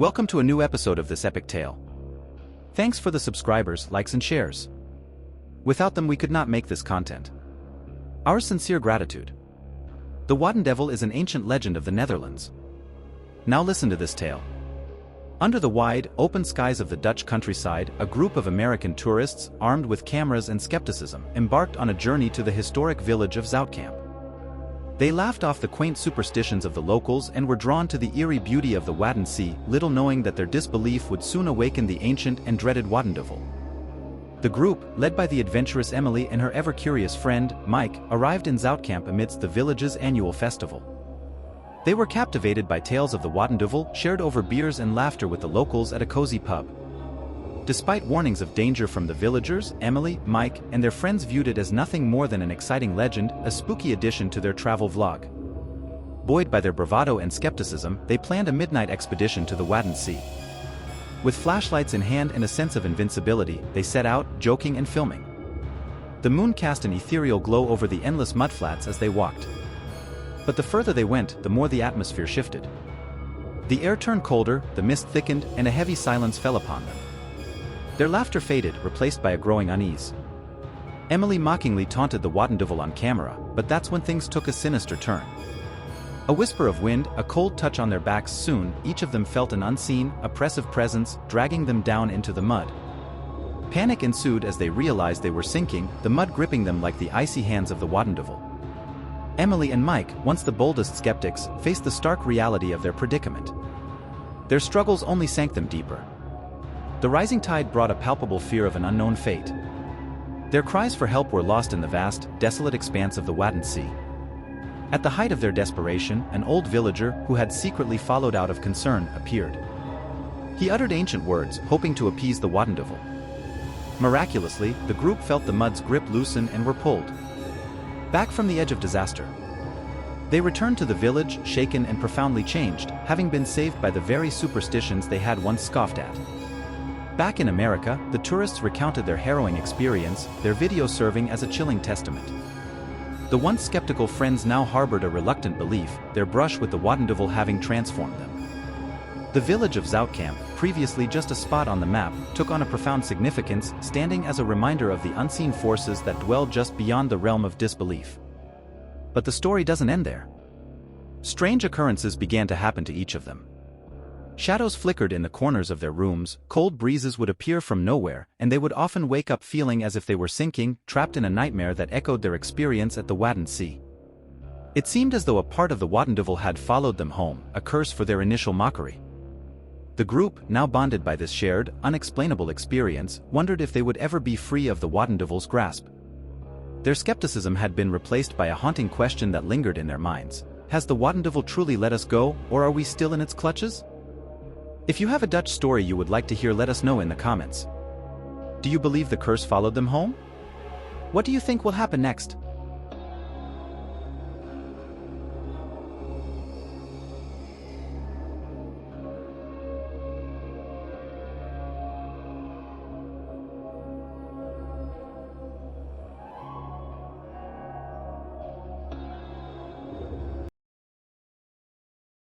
Welcome to a new episode of this epic tale. Thanks for the subscribers, likes and shares. Without them we could not make this content. Our sincere gratitude. The Wadden Devil is an ancient legend of the Netherlands. Now listen to this tale. Under the wide, open skies of the Dutch countryside, a group of American tourists, armed with cameras and skepticism, embarked on a journey to the historic village of Zoutkamp. They laughed off the quaint superstitions of the locals and were drawn to the eerie beauty of the Wadden Sea, little knowing that their disbelief would soon awaken the ancient and dreaded Wadden Devil. The group, led by the adventurous Emily and her ever-curious friend, Mike, arrived in Zoutkamp amidst the village's annual festival. They were captivated by tales of the Wadden Devil, shared over beers and laughter with the locals at a cozy pub. Despite warnings of danger from the villagers, Emily, Mike, and their friends viewed it as nothing more than an exciting legend, a spooky addition to their travel vlog. Buoyed by their bravado and skepticism, they planned a midnight expedition to the Wadden Sea. With flashlights in hand and a sense of invincibility, they set out, joking and filming. The moon cast an ethereal glow over the endless mudflats as they walked. But the further they went, the more the atmosphere shifted. The air turned colder, the mist thickened, and a heavy silence fell upon them. Their laughter faded, replaced by a growing unease. Emily mockingly taunted the Wadden Devil on camera, but that's when things took a sinister turn. A whisper of wind, a cold touch on their backs, soon, each of them felt an unseen, oppressive presence, dragging them down into the mud. Panic ensued as they realized they were sinking, the mud gripping them like the icy hands of the Wadden Devil. Emily and Mike, once the boldest skeptics, faced the stark reality of their predicament. Their struggles only sank them deeper. The rising tide brought a palpable fear of an unknown fate. Their cries for help were lost in the vast, desolate expanse of the Wadden Sea. At the height of their desperation, an old villager, who had secretly followed out of concern, appeared. He uttered ancient words, hoping to appease the Wadden Devil. Miraculously, the group felt the mud's grip loosen and were pulled back from the edge of disaster. They returned to the village, shaken and profoundly changed, having been saved by the very superstitions they had once scoffed at. Back in America, the tourists recounted their harrowing experience, their video serving as a chilling testament. The once skeptical friends now harbored a reluctant belief, their brush with the Wadden Devil having transformed them. The village of Zoutkamp, previously just a spot on the map, took on a profound significance, standing as a reminder of the unseen forces that dwell just beyond the realm of disbelief. But the story doesn't end there. Strange occurrences began to happen to each of them. Shadows flickered in the corners of their rooms, cold breezes would appear from nowhere, and they would often wake up feeling as if they were sinking, trapped in a nightmare that echoed their experience at the Wadden Sea. It seemed as though a part of the Wadden Devil had followed them home, a curse for their initial mockery. The group, now bonded by this shared, unexplainable experience, wondered if they would ever be free of the Wadden Devil's grasp. Their skepticism had been replaced by a haunting question that lingered in their minds. Has the Wadden Devil truly let us go, or are we still in its clutches? If you have a Dutch story you would like to hear, let us know in the comments. Do you believe the curse followed them home? What do you think will happen next?